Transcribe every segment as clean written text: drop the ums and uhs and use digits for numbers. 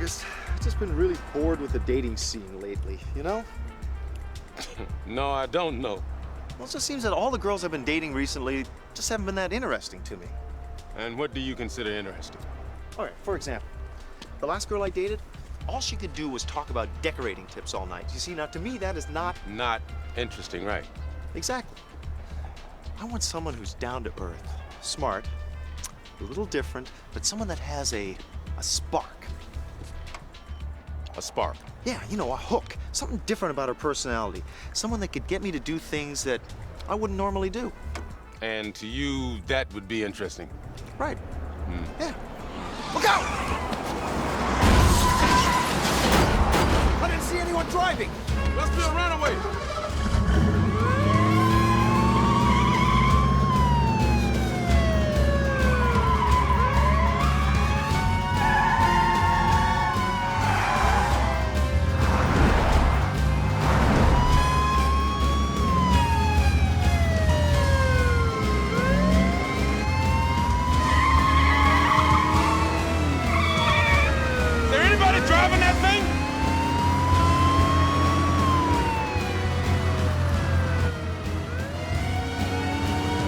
August. I've just been really bored with the dating scene lately, you know? No, I don't know. Well, it just seems that all the girls I've been dating recently just haven't been that interesting to me. And what do you consider interesting? All right, for example, the last girl I dated, all she could do was talk about decorating tips all night. You see, now to me, that is not... Not interesting, right? Exactly. I want someone who's down to earth, smart, a little different, but someone that has a spark. A spark. Yeah, you know, a hook. Something different about her personality. Someone that could get me to do things that I wouldn't normally do. And to you, that would be interesting. Right. Yeah. Look out! I didn't see anyone driving. Must be a runaway. Driving that thing?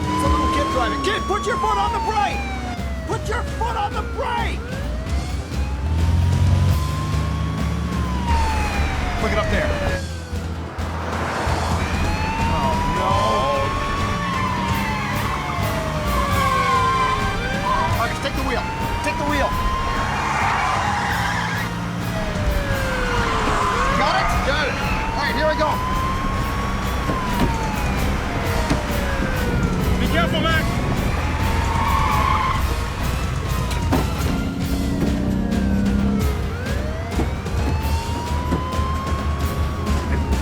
It's a little kid driving. Kid, put your foot on the brake! Put your foot on the brake! Look it up there. Oh, no. August, take the wheel. Take the wheel. Got it? Got it. All right, here we go. Be careful, Mac.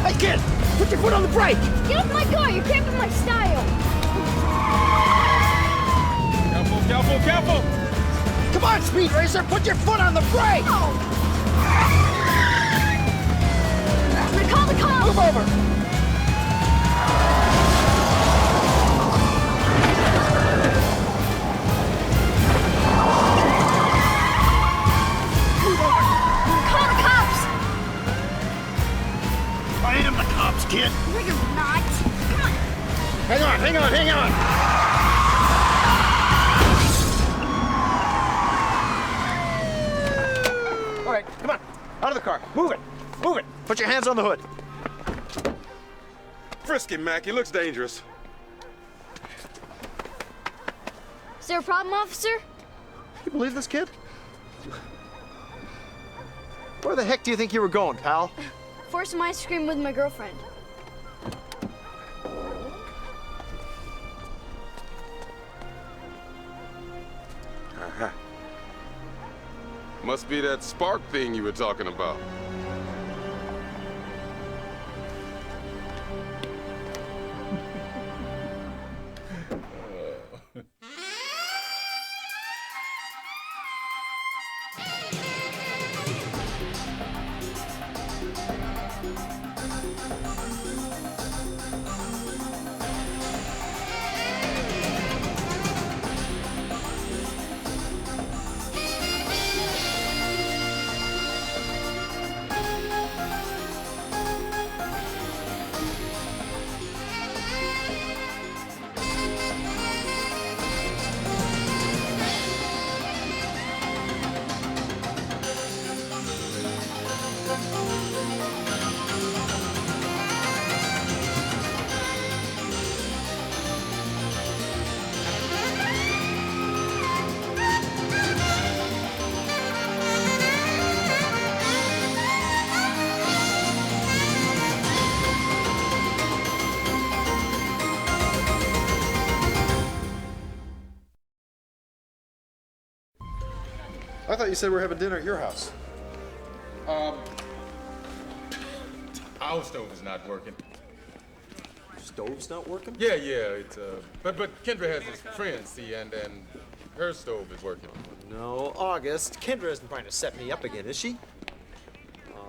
Hey, kid, put your foot on the brake. Get off my car, you're cramping my style. Careful, careful, careful. Come on, Speed Racer, put your foot on the brake. Oh. Call the cops! Move over! Move over! Call the cops! I am the cops, kid! No, you're not. Come on. Hang on, hang on, hang on! All right, come on. Out of the car. Move it. Move it. Put your hands on the hood. Frisky, Mac. He looks dangerous. Is there a problem, officer? You believe this, kid? Where the heck do you think you were going, pal? For some ice cream with my girlfriend. Uh-huh. Must be that spark thing you were talking about. I thought you said we were having dinner at your house. Our stove is not working. Stove's not working? Yeah, it's but Kendra has his friend, see, and her stove is working. No, August. Kendra isn't trying to set me up again, is she?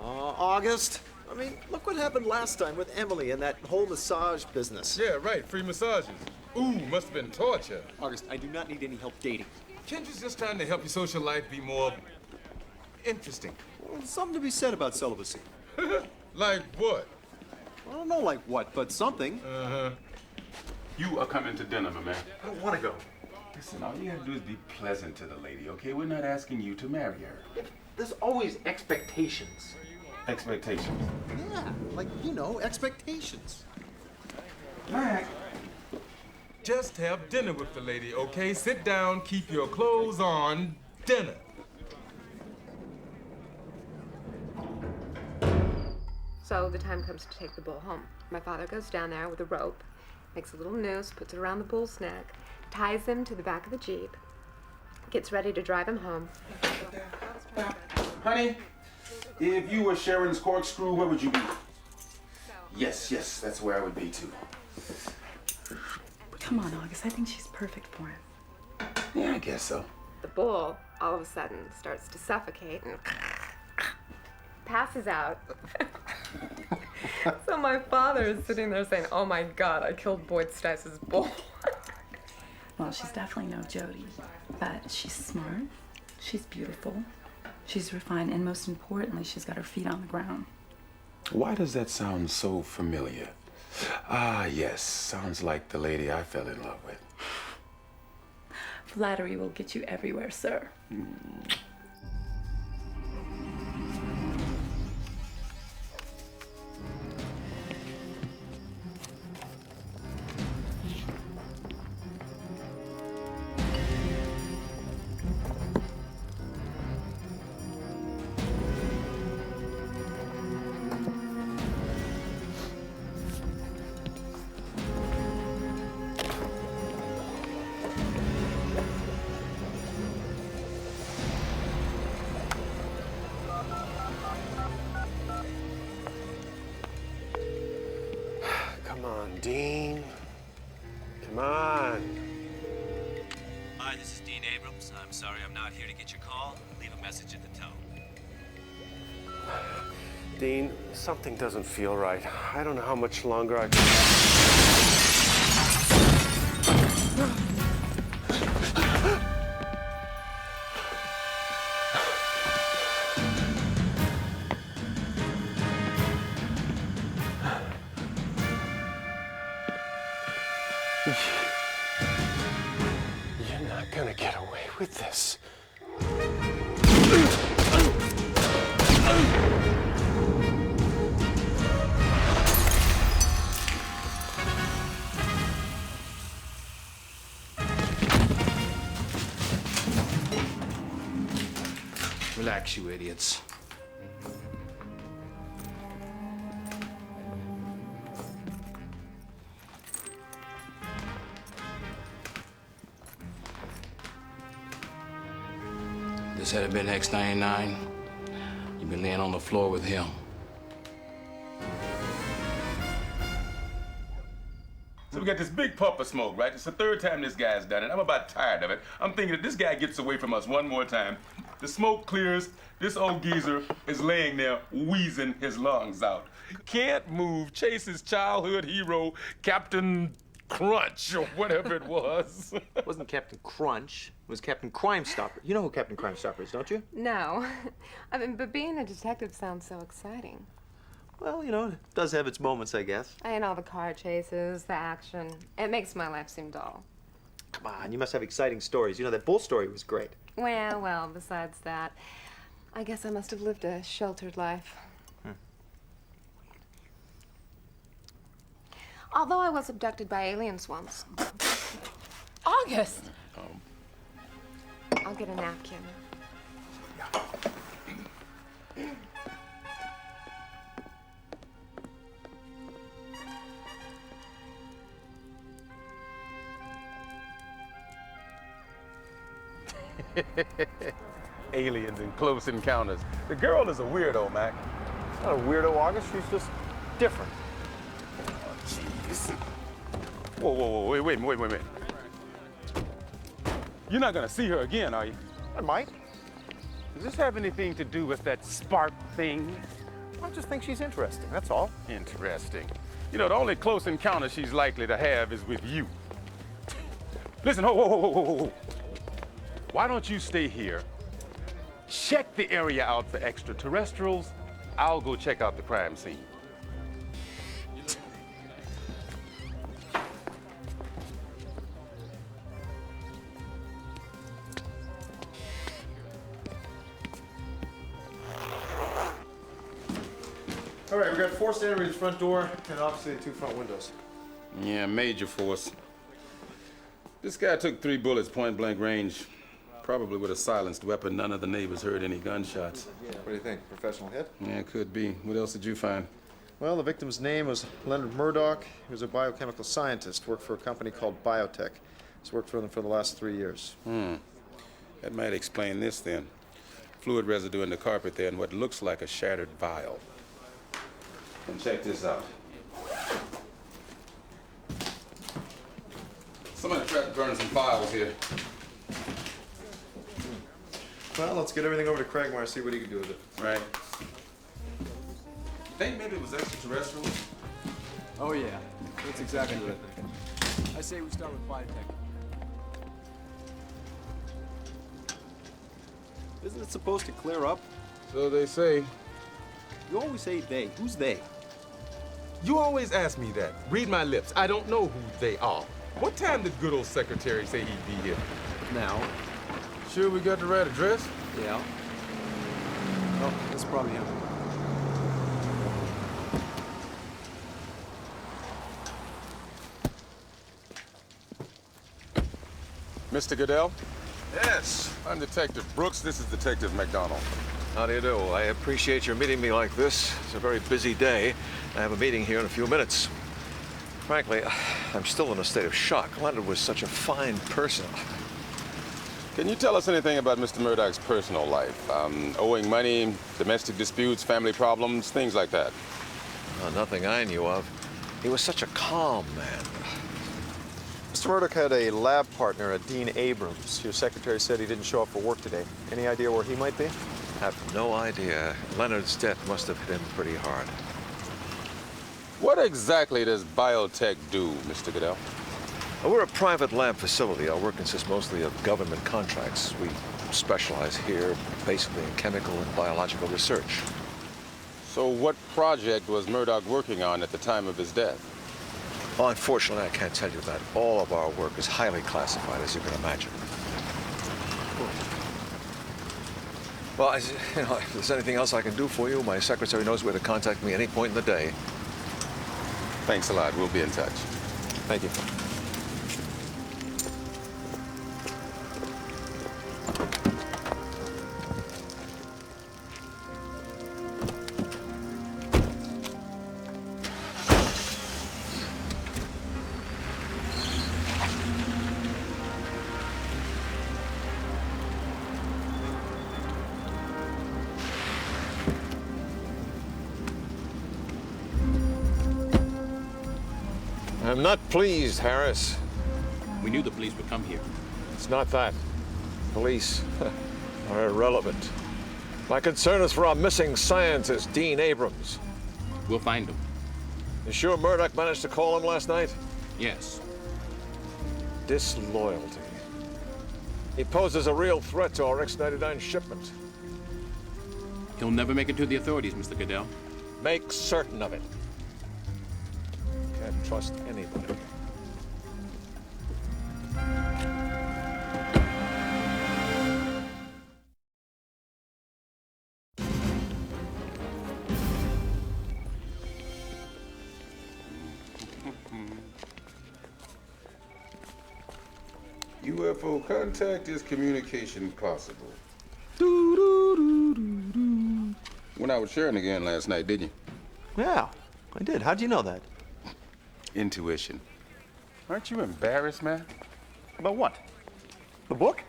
August. I mean, look what happened last time with Emily and that whole massage business. Yeah, right, free massages. Ooh, must have been torture. August, I do not need any help dating. Kendra's just trying to help your social life be more interesting. Well, something to be said about celibacy. Like what? I don't know like what, but something. You are coming to dinner, my man. I don't want to go. Listen, all you have to do is be pleasant to the lady, okay? We're not asking you to marry her. There's always expectations. Expectations. Yeah, like, you know, expectations. Mac. Just have dinner with the lady, okay? Sit down, keep your clothes on, dinner. So the time comes to take the bull home. My father goes down there with a rope, makes a little noose, puts it around the bull's neck, ties him to the back of the Jeep, gets ready to drive him home. Honey, if you were Sharon's corkscrew, where would you be? Yes, that's where I would be too. Come on, August. I think she's perfect for him. Yeah, I guess so. The bull, all of a sudden, starts to suffocate and passes out. So my father is sitting there saying, "Oh my God, I killed Boyd Stice's bull." Well, she's definitely no Jody, but she's smart, she's beautiful, she's refined, and most importantly, she's got her feet on the ground. Why does that sound so familiar? Ah, yes. Sounds like the lady I fell in love with. Flattery will get you everywhere, sir. Come on, Dean. Come on. Hi, this is Dean Abrams. I'm sorry I'm not here to get your call. Leave a message at the tone. Dean, something doesn't feel right. I don't know how much longer I can. You're not gonna get away with this. Relax, you idiots. This had been X99. You've been laying on the floor with him. So we got this big puff of smoke, right? It's the third time this guy's done it. I'm about tired of it. I'm thinking if this guy gets away from us one more time, the smoke clears, this old geezer is laying there wheezing his lungs out. Can't move, chases childhood hero, Captain Crunch, or whatever it was. It wasn't Captain Crunch. It was Captain Crime Stopper. You know who Captain Crime Stopper is, don't you? No. I mean, but being a detective sounds so exciting. Well, you know, it does have its moments, I guess. And all the car chases, the action. It makes my life seem dull. Come on, you must have exciting stories. You know, that bull story was great. Well, besides that, I guess I must have lived a sheltered life. Although I was abducted by aliens once. August! I'll get a napkin. Aliens and close encounters. The girl is a weirdo, Mac. She's not a weirdo, August. She's just different. Jeez. Whoa, wait a minute. You're not gonna see her again, are you? I might. Does this have anything to do with that spark thing? I just think she's interesting, that's all. Interesting. You know, the only close encounter she's likely to have is with you. Listen, whoa. Why don't you stay here, check the area out for extraterrestrials. I'll go check out the crime scene. All right, we got 4 standing room at the front door, and obviously 2 front windows. Yeah, major force. This guy took 3 bullets point blank range. Probably with a silenced weapon. None of the neighbors heard any gunshots. What do you think? Professional hit? Yeah, it could be. What else did you find? Well, the victim's name was Leonard Murdoch. He was a biochemical scientist, worked for a company called Biotech. He's worked for them for the last 3 years. That might explain this then. Fluid residue in the carpet there and what looks like a shattered vial. And check this out. Somebody tried to burn some files here. Well, let's get everything over to Craigmire, see what he can do with it. Right. Think maybe it was extraterrestrial? Oh, yeah. That's exactly what I think. I say we start with biotech. Isn't it supposed to clear up? So they say. You always say they. Who's they? You always ask me that. Read my lips. I don't know who they are. What time did good old secretary say he'd be here? Now. Sure we got the right address? Yeah. Oh, that's probably him. Mr. Goodell? Yes. I'm Detective Brooks. This is Detective McDonald. How do you do? I appreciate your meeting me like this. It's a very busy day. I have a meeting here in a few minutes. Frankly, I'm still in a state of shock. Leonard was such a fine person. Can you tell us anything about Mr. Murdoch's personal life? Owing money, domestic disputes, family problems, things like that? Nothing I knew of. He was such a calm man. Mr. Murdoch had a lab partner, Dean Abrams. Your secretary said he didn't show up for work today. Any idea where he might be? I have no idea. Leonard's death must have hit him pretty hard. What exactly does biotech do, Mr. Goodell? We're a private lab facility. Our work consists mostly of government contracts. We specialize here basically in chemical and biological research. So what project was Murdoch working on at the time of his death? Well, unfortunately, I can't tell you that. All of our work is highly classified, as you can imagine. Well, if there's anything else I can do for you, my secretary knows where to contact me any point in the day. Thanks a lot. We'll be in touch. Thank you. I'm not pleased, Harris. We knew the police would come here. It's not that. Police are irrelevant. My concern is for our missing scientist, Dean Abrams. We'll find him. You sure Murdoch managed to call him last night? Yes. Disloyalty. He poses a real threat to our X-99 shipment. He'll never make it to the authorities, Mr. Goodell. Make certain of it. Can't trust anybody. UFO contact is communication possible. Went out with Sharon again last night, didn't you? Yeah, I did. How'd you know that? Intuition. Aren't you embarrassed, man? About what? The book?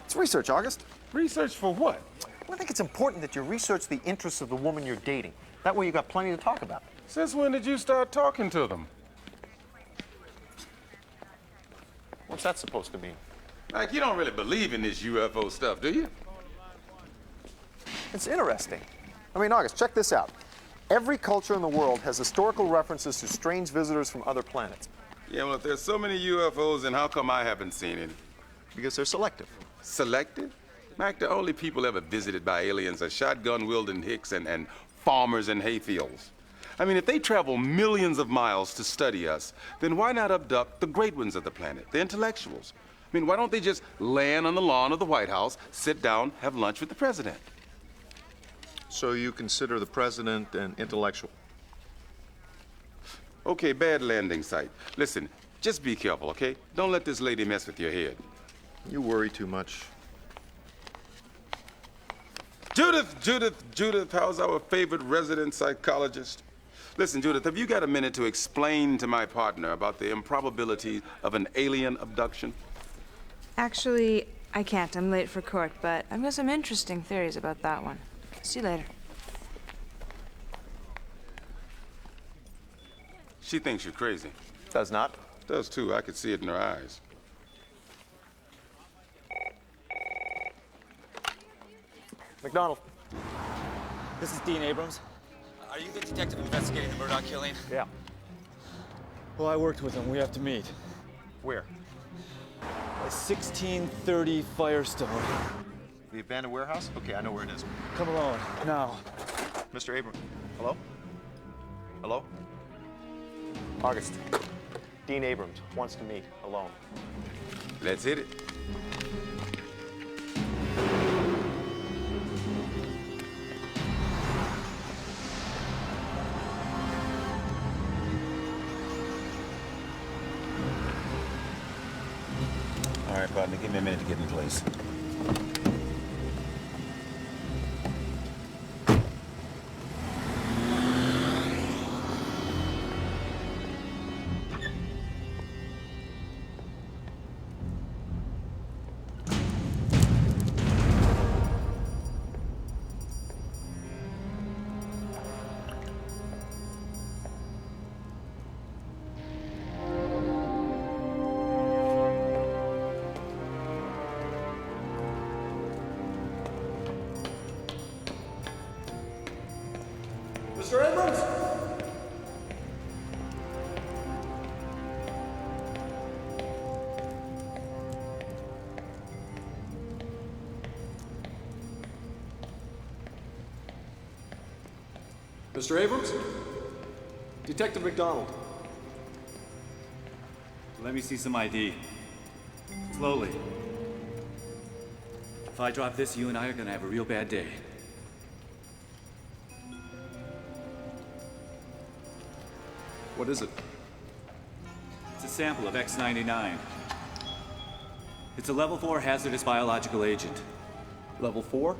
It's research, August. Research for what? Well, I think it's important that you research the interests of the woman you're dating. That way you got plenty to talk about. Since when did you start talking to them? What's that supposed to mean? Like, you don't really believe in this UFO stuff, do you? It's interesting. I mean, August, check this out. Every culture in the world has historical references to strange visitors from other planets. Yeah, well, if there's so many UFOs, then how come I haven't seen any? Because they're selective. Selective? Mac, the only people ever visited by aliens are shotgun-wielding hicks and farmers in hayfields. I mean, if they travel millions of miles to study us, then why not abduct the great ones of the planet, the intellectuals? I mean, why don't they just land on the lawn of the White House, sit down, have lunch with the president? So you consider the president an intellectual? Okay, bad landing site. Listen, just be careful, okay? Don't let this lady mess with your head. You worry too much. Judith, how's our favorite resident psychologist? Listen, Judith, have you got a minute to explain to my partner about the improbability of an alien abduction? Actually, I can't. I'm late for court, but I've got some interesting theories about that one. See you later. She thinks you're crazy. Does not. Does too. I could see it in her eyes. McDonald. This is Dean Abrams. Are you the detective investigating the Murdoch killing? Yeah. Well, I worked with him. We have to meet. Where? 1630 Firestone. The abandoned warehouse? Okay, I know where it is. Come along, now. Mr. Abrams. Hello? Hello? August. Dean Abrams wants to meet alone. Let's hit it. All right, partner, give me a minute to get in place. Mr. Abrams? Mr. Abrams? Detective McDonald. Let me see some ID. Slowly. If I drop this, you and I are gonna have a real bad day. What is it? It's a sample of X99. It's a level 4 hazardous biological agent. Level 4?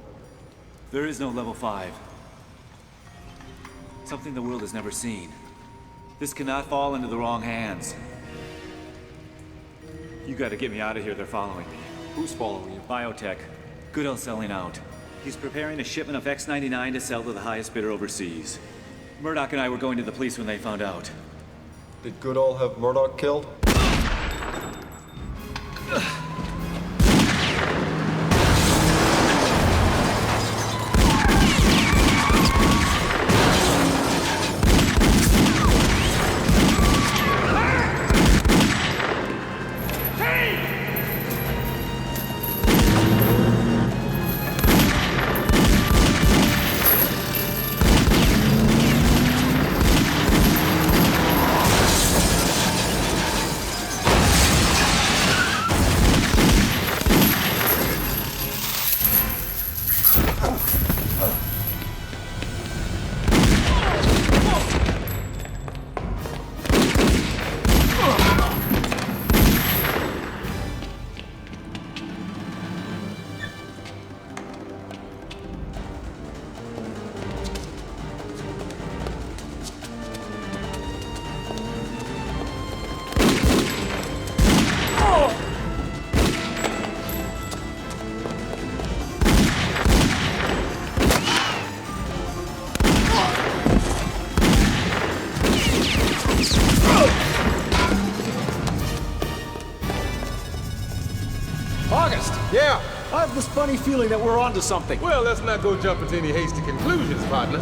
There is no level 5. Something the world has never seen. This cannot fall into the wrong hands. You gotta get me out of here, they're following me. Who's following you? Biotech. Goodell's selling out. He's preparing a shipment of X99 to sell to the highest bidder overseas. Murdoch and I were going to the police when they found out. Did Goodall have Murdoch killed? Yeah. I have this funny feeling that we're onto something. Well, let's not go jump into any hasty conclusions, partner.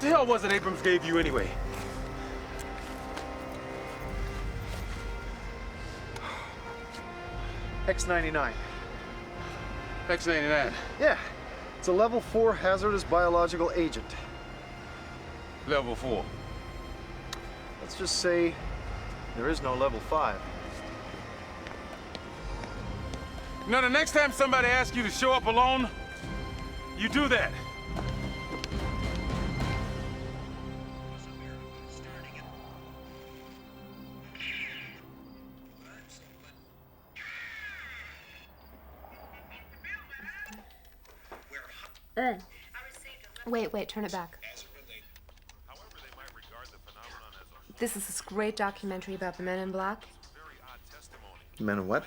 the hell was it Abrams gave you anyway? X99. X99. Yeah. It's a level 4 hazardous biological agent. Level 4. Let's just say there is no level 5. Now, the next time somebody asks you to show up alone, you do that. Wait, turn it back. This is this great documentary about the Men in Black. Men in what?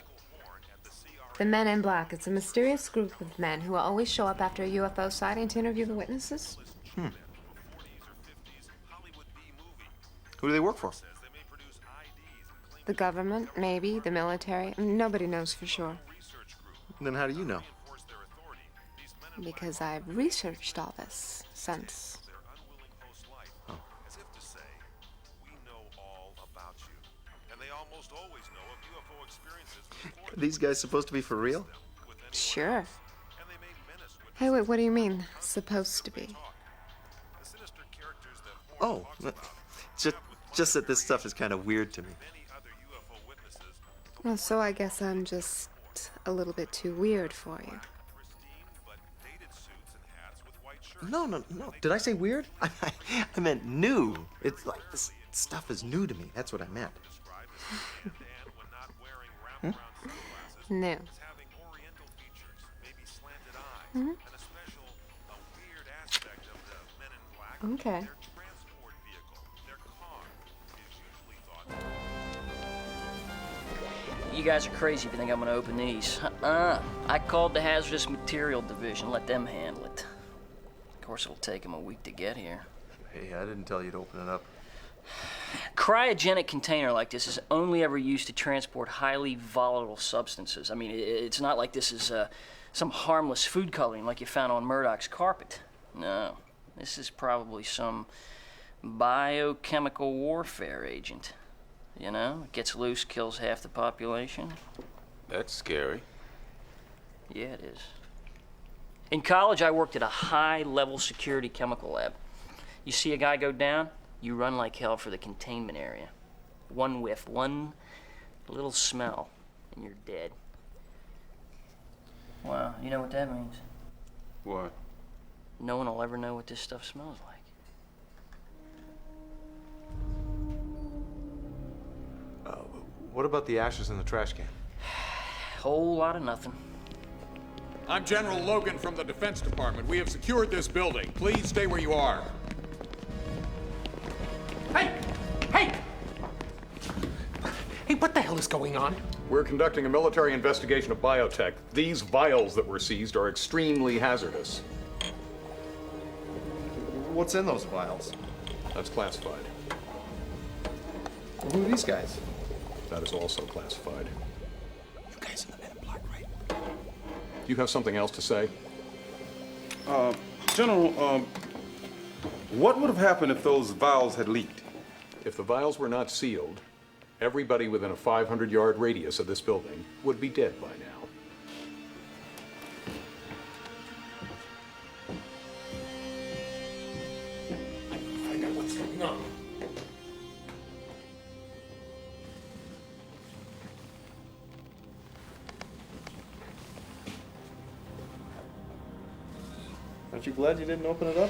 The Men in Black. It's a mysterious group of men who always show up after a UFO sighting to interview the witnesses. Who do they work for? The government, maybe, the military. Nobody knows for sure. Then how do you know? Because I've researched all this since. Oh. Are these guys supposed to be for real? Sure. Hey, wait, what do you mean, supposed to be? Oh, just that this stuff is kind of weird to me. Well, so I guess I'm just a little bit too weird for you. No. Did I say weird? I meant new. It's like this stuff is new to me. That's what I meant. New. Hmm? Okay. You guys are crazy if you think I'm gonna open these. I called the hazardous material division, let them handle it. Of course, it'll take them a week to get here. Hey, I didn't tell you to open it up. Cryogenic container like this is only ever used to transport highly volatile substances. I mean, it's not like this is some harmless food coloring like you found on Murdoch's carpet. No, this is probably some biochemical warfare agent. You know, it gets loose, kills half the population. That's scary. Yeah, it is. In college, I worked at a high-level security chemical lab. You see a guy go down, you run like hell for the containment area. One whiff, one little smell, and you're dead. Well, you know what that means? What? No one will ever know what this stuff smells like. What about the ashes in the trash can? Whole lot of nothing. I'm General Logan from the Defense Department. We have secured this building. Please stay where you are. Hey! Hey! Hey, what the hell is going on? We're conducting a military investigation of biotech. These vials that were seized are extremely hazardous. What's in those vials? That's classified. Who are these guys? That is also classified. You guys are the Men in Black, right? You have something else to say? General, what would have happened if those vials had leaked? If the vials were not sealed, everybody within a 500-yard radius of this building would be dead by now. I know what's going on. Aren't you glad you didn't open it up?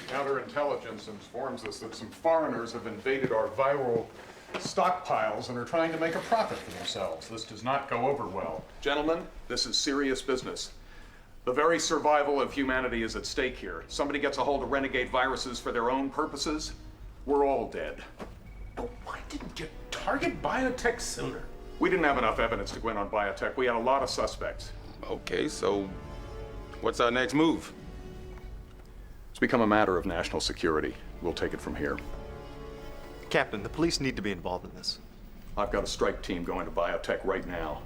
Counterintelligence informs us that some foreigners have invaded our viral stockpiles and are trying to make a profit for themselves. This does not go over well. Gentlemen, this is serious business. The very survival of humanity is at stake here. Somebody gets a hold of renegade viruses for their own purposes, we're all dead. But why didn't you target biotech sooner? We didn't have enough evidence to go in on biotech. We had a lot of suspects. Okay, so what's our next move? It's become a matter of national security. We'll take it from here. Captain, the police need to be involved in this. I've got a strike team going to biotech right now.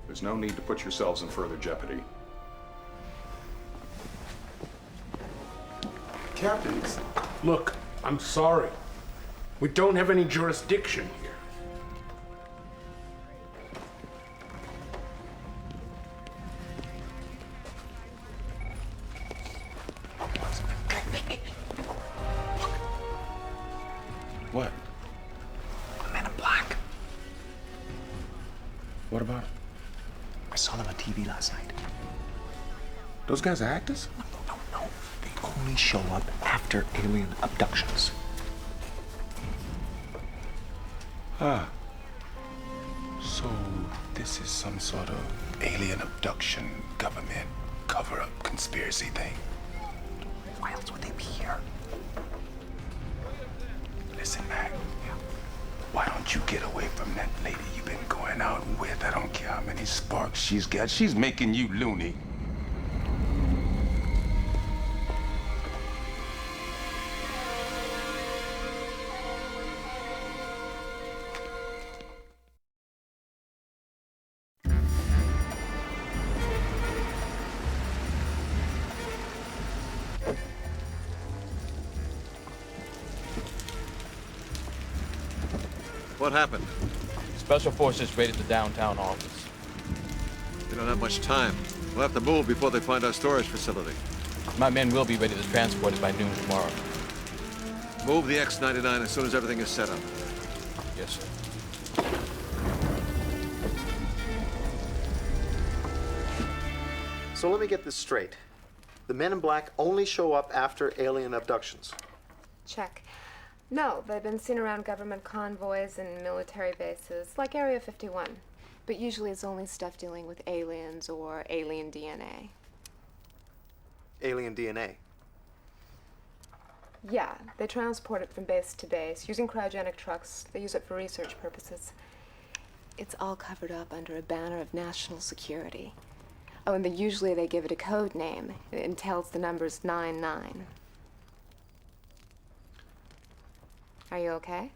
There's no need to put yourselves in further jeopardy. Captains, look, I'm sorry. We don't have any jurisdiction here. What? The men in black. What about it? I saw them on TV last night. Those guys are actors? No. They only show up after alien abductions. Ah. So this is some sort of alien abduction, government cover-up conspiracy thing. Why else would they be here? Listen, Mac. Why don't you get away from that lady you've been going out with? I don't care how many sparks she's got. She's making you loony. What happened? Special Forces raided the downtown office. We don't have much time. We'll have to move before they find our storage facility. My men will be ready to transport it by noon tomorrow. Move the X-99 as soon as everything is set up. Yes, sir. So let me get this straight. The men in black only show up after alien abductions. Check. No, they've been seen around government convoys and military bases, like Area 51. But usually it's only stuff dealing with aliens or alien DNA. Alien DNA. Yeah, they transport it from base to base, using cryogenic trucks. They use it for research purposes. It's all covered up under a banner of national security. Oh, and usually they give it a code name. It entails the numbers 99. Are you okay?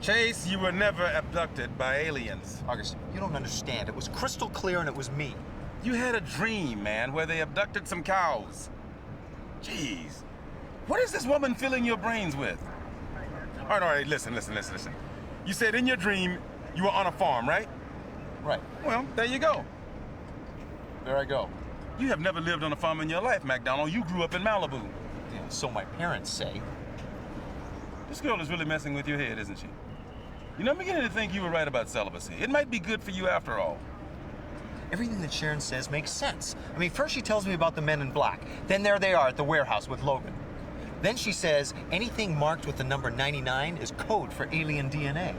Chase, you were never abducted by aliens. August, you don't understand. It was crystal clear and it was me. You had a dream, man, where they abducted some cows. Jeez. What is this woman filling your brains with? All right, listen. You said in your dream you were on a farm, right? Right. Well, there you go. There I go. You have never lived on a farm in your life, MacDonald. You grew up in Malibu. Yeah, so my parents say. This girl is really messing with your head, isn't she? You know, I'm beginning to think you were right about celibacy. It might be good for you after all. Everything that Sharon says makes sense. I mean, first she tells me about the men in black. Then there they are at the warehouse with Logan. Then she says anything marked with the number 99 is code for alien DNA.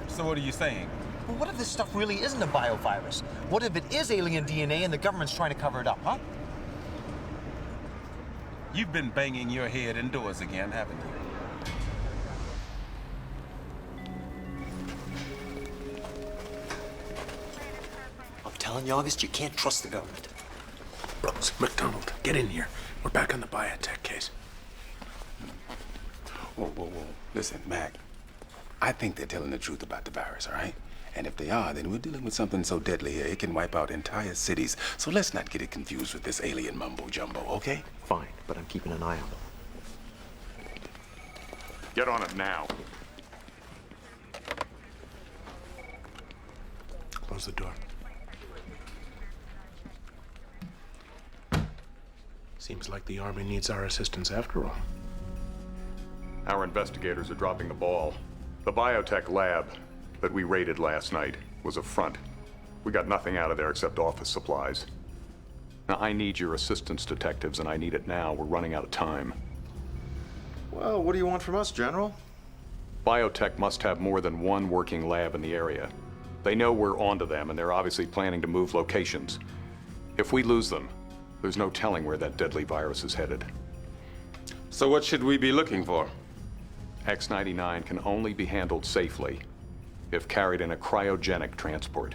So what are you saying? Well, what if this stuff really isn't a biovirus? What if it is alien DNA and the government's trying to cover it up, huh? You've been banging your head indoors again, haven't you? I'm telling you, August, you can't trust the government. Brooks, McDonald, get in here. We're back on the biotech case. Whoa, whoa, whoa. Listen, Mac, I think they're telling the truth about the virus, all right? And if they are, then we're dealing with something so deadly here, it can wipe out entire cities. So let's not get it confused with this alien mumbo-jumbo, okay? Fine, but I'm keeping an eye on them. Get on it now. Close the door. Seems like the Army needs our assistance after all. Our investigators are dropping the ball. The biotech lab that we raided last night was a front. We got nothing out of there except office supplies. Now, I need your assistance, detectives, and I need it now. We're running out of time. Well, what do you want from us, General? Biotech must have more than one working lab in the area. They know we're onto them, and they're obviously planning to move locations. If we lose them, there's no telling where that deadly virus is headed. So what should we be looking for? X99 can only be handled safely if carried in a cryogenic transport.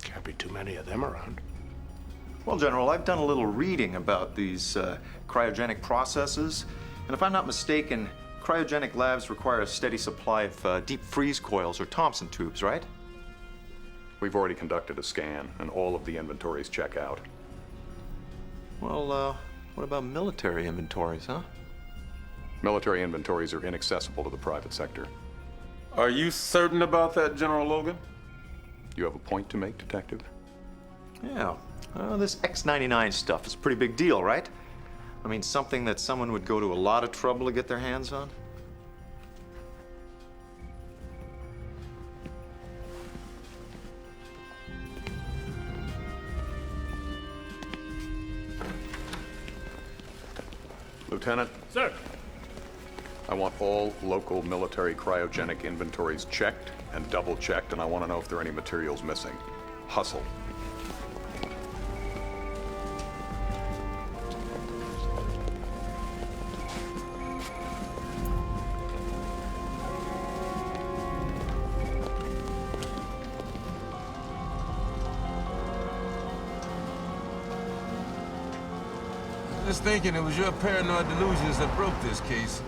Can't be too many of them around. Well, General, I've done a little reading about these cryogenic processes, and if I'm not mistaken, cryogenic labs require a steady supply of deep freeze coils or Thompson tubes, right? We've already conducted a scan, and all of the inventories check out. Well, what about military inventories, huh? Military inventories are inaccessible to the private sector. Are you certain about that, General Logan? You have a point to make, Detective? Yeah. This X99 stuff is a pretty big deal, right? I mean, something that someone would go to a lot of trouble to get their hands on? Lieutenant? Sir. I want all local military cryogenic inventories checked and double-checked, and I want to know if there are any materials missing. Hustle. Just thinking it was your paranoid delusions that broke this case.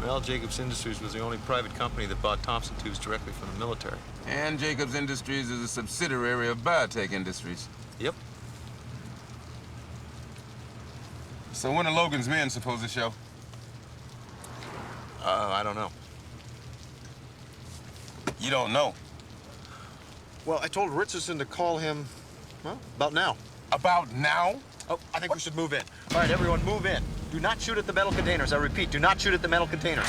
Well, Jacobs Industries was the only private company that bought Thompson tubes directly from the military. And Jacobs Industries is a subsidiary of Biotech Industries. Yep. So when are Logan's men supposed to show? I don't know. You don't know? Well, I told Richardson to call him, well, about now. About now? Oh, I think we should move in. All right, everyone, move in. Do not shoot at the metal containers. I repeat, do not shoot at the metal containers.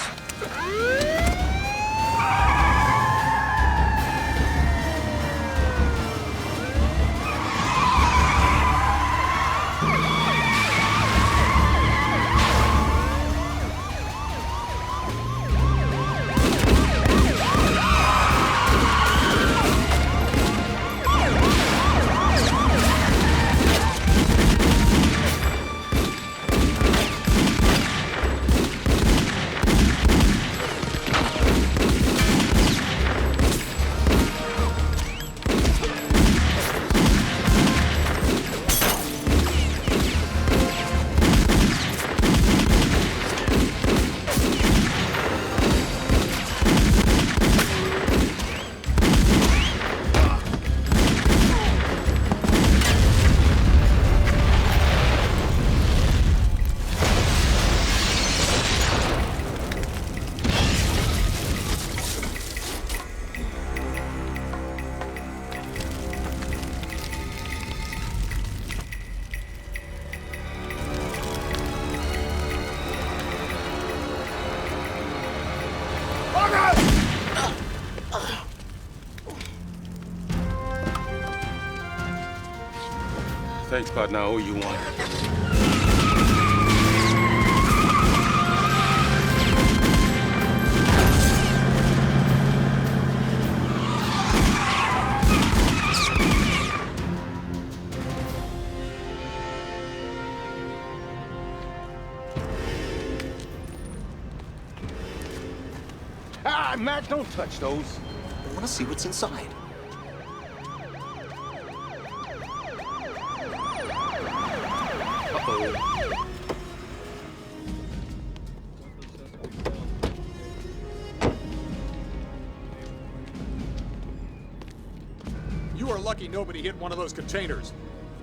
Thanks, partner. I owe you one. Mac, don't touch those. I want to see what's inside. Uh-oh. You are lucky nobody hit one of those containers.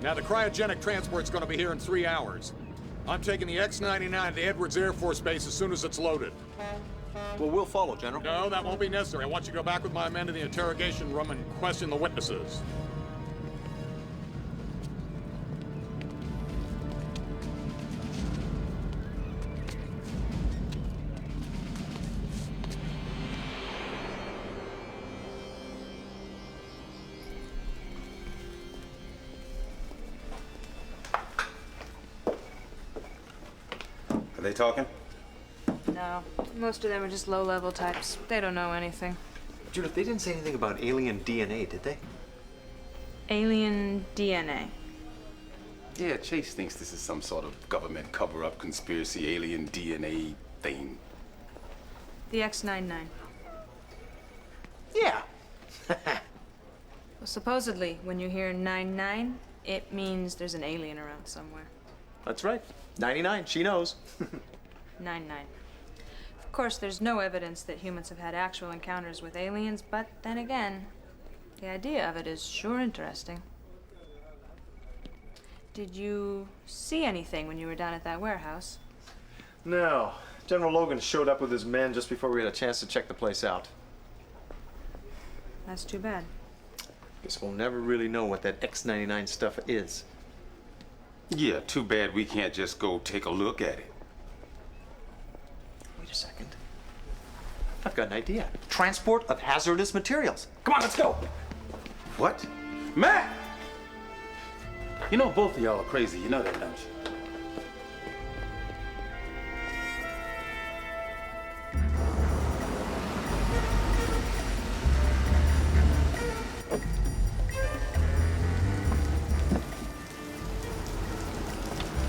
Now, the cryogenic transport's gonna be here in 3 hours. I'm taking the X-99 to Edwards Air Force Base as soon as it's loaded. Well, we'll follow, General. No, that won't be necessary. I want you to go back with my men to the interrogation room and question the witnesses. Are they talking? No, most of them are just low-level types. They don't know anything. Judith, they didn't say anything about alien DNA, did they? Alien DNA. Yeah, Chase thinks this is some sort of government cover-up conspiracy alien DNA thing. The X-99. Yeah. Well, supposedly, when you hear 99, it means there's an alien around somewhere. That's right. 99, she knows. 99. Of course, there's no evidence that humans have had actual encounters with aliens, but then again, the idea of it is sure interesting. Did you see anything when you were down at that warehouse? No. General Logan showed up with his men just before we had a chance to check the place out. That's too bad. Guess we'll never really know what that X-99 stuff is. Yeah, too bad we can't just go take a look at it. Wait a second. I've got an idea. Transport of hazardous materials. Come on, let's go. What? Matt! You know both of y'all are crazy. You know that, don't you?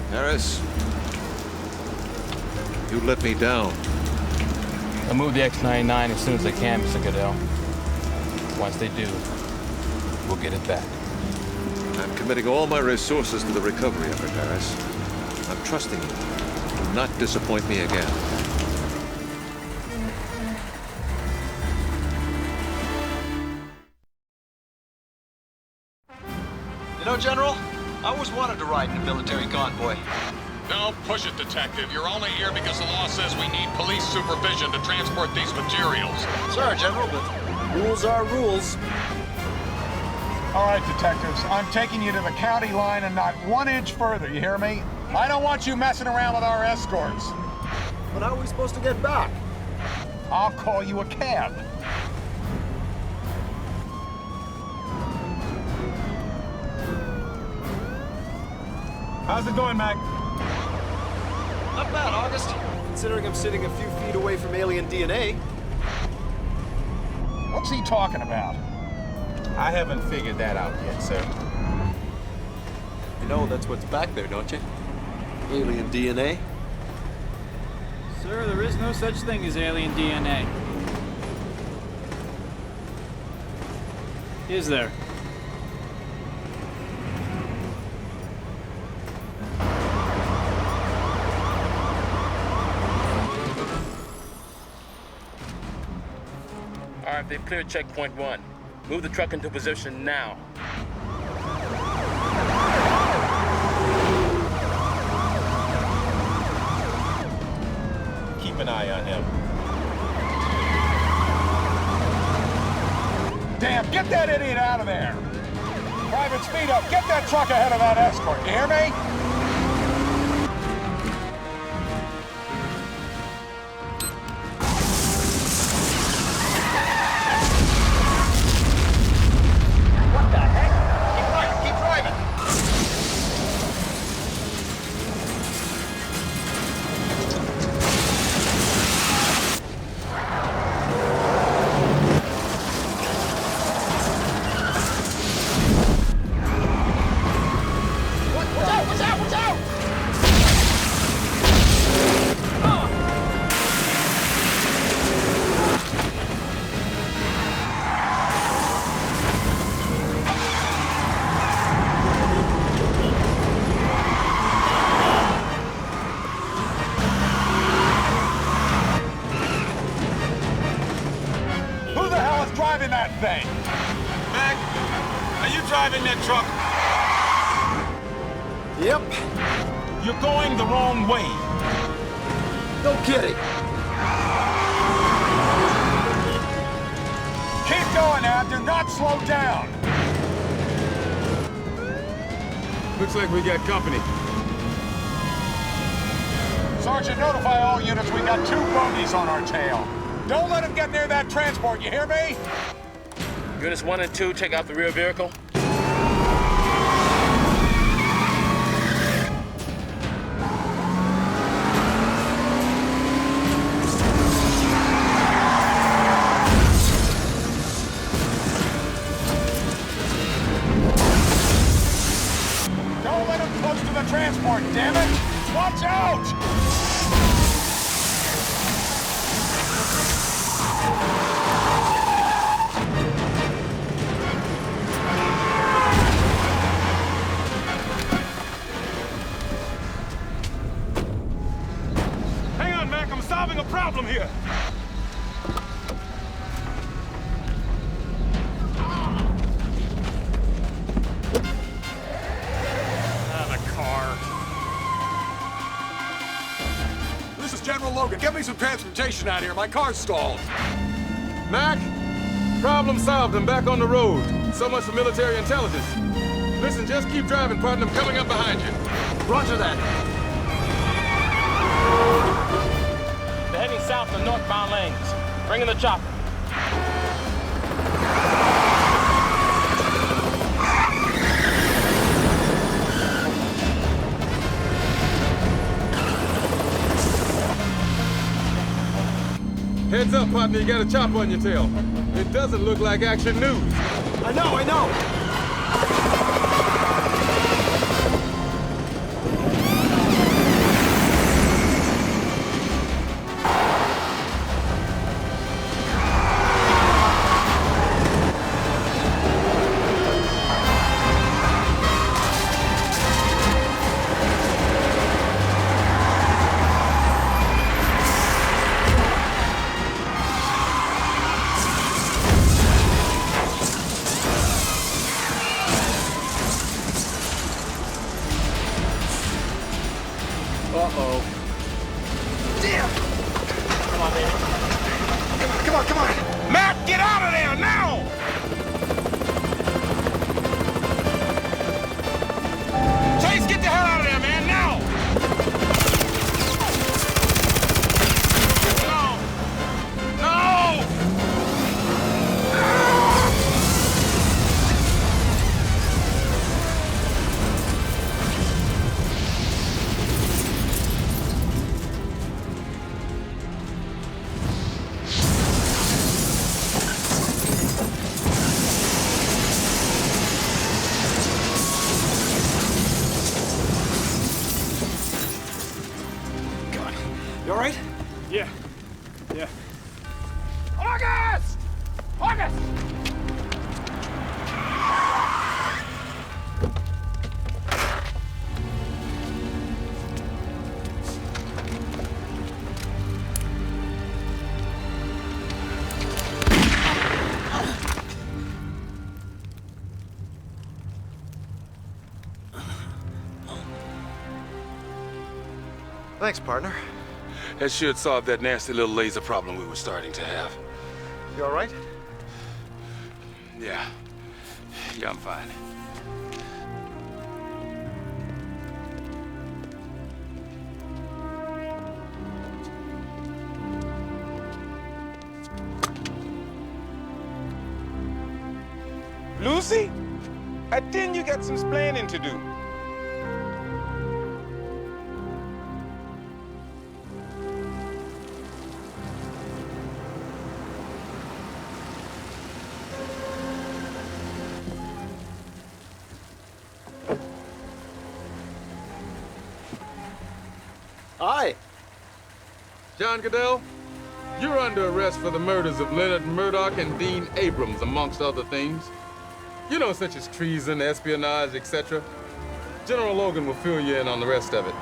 Harris, you let me down. They'll move the X-99 as soon as they can, Mr. Goodell. Once they do, we'll get it back. I'm committing all my resources to the recovery effort, Harris. I'm trusting you. Do not disappoint me again. You know, General, I always wanted to ride in a military convoy. Don't push it, Detective. You're only here because the law says we need police supervision to transport these materials. Sorry, General, but rules are rules. All right, detectives, I'm taking you to the county line and not 1 inch further, you hear me? I don't want you messing around with our escorts. But how are we supposed to get back? I'll call you a cab. How's it going, Mac? Not bad, August. Considering I'm sitting a few feet away from alien DNA. What's he talking about? I haven't figured that out yet, sir. You know that's what's back there, don't you? Alien DNA. Sir, there is no such thing as alien DNA. Is there? All right, they've cleared checkpoint 1. Move the truck into position now. Keep an eye on him. Damn, get that idiot out of there! Private, speed up! Get that truck ahead of that escort, you hear me? What the heck? Keep driving, keep driving! Watch out, watch out, watch out! driving that truck? Yep. You're going the wrong way. No kidding. Keep going, Ab. Do not slow down. Looks like we got company. Sergeant, notify all units we got 2 bogeys on our tail. Don't let them get near that transport, you hear me? Units 1 and 2, take out the rear vehicle. Don't let them close to the transport, damn it! Watch out! Hang on, Mac, I'm solving a problem here. The car. This is General Logan. Get me some transportation out here. My car's stalled. Mac, problem solved. I'm back on the road. So much for military intelligence. Listen, just keep driving, partner. I'm coming up behind you. Roger that. They're heading south in northbound lanes. Bring in the chopper. Heads up, partner. You got a chopper on your tail. It doesn't look like action news. I know. Uh-oh. Damn! Come on, baby. Come on. Matt, get out of there now! Chase, get the hell out of there, man, now! No! No! You all right? Yeah. August! August! Thanks, partner. That should solve that nasty little laser problem we were starting to have. You all right? Yeah, I'm fine. Lucy? I think you got some splaining to do. Hi. John Goodell, you're under arrest for the murders of Leonard Murdoch and Dean Abrams, amongst other things. You know, such as treason, espionage, etc. General Logan will fill you in on the rest of it.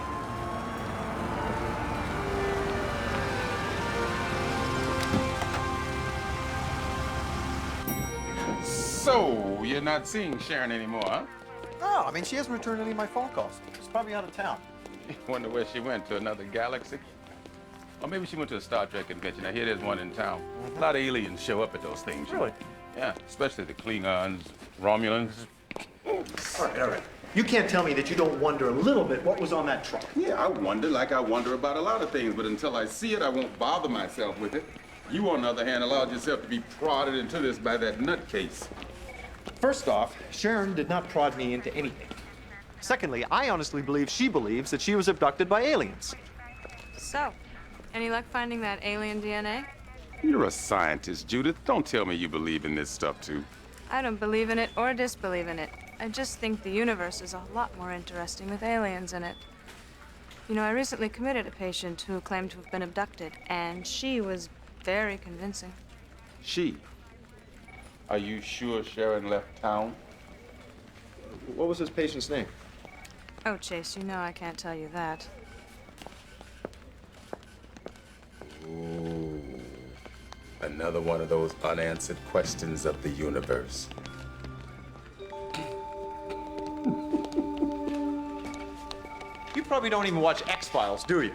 So, you you're not seeing Sharon anymore, huh? No, I mean, she hasn't returned any of my phone calls. She's probably out of town. Wonder where she went, to another galaxy? Or maybe she went to a Star Trek convention. I hear there's one in town. A lot of aliens show up at those things. Really? Yeah, especially the Klingons, Romulans. All right. You can't tell me that you don't wonder a little bit what was on that truck. Yeah, I wonder like I wonder about a lot of things, but until I see it, I won't bother myself with it. You, on the other hand, allowed yourself to be prodded into this by that nutcase. First off, Sharon did not prod me into anything. Secondly, I honestly believe she believes that she was abducted by aliens. So, any luck finding that alien DNA? You're a scientist, Judith. Don't tell me you believe in this stuff, too. I don't believe in it or disbelieve in it. I just think the universe is a lot more interesting with aliens in it. You know, I recently committed a patient who claimed to have been abducted, and she was very convincing. She? Are you sure Sharon left town? What was this patient's name? Oh, Chase, you know I can't tell you that. Ooh. Another one of those unanswered questions of the universe. You probably don't even watch X-Files, do you?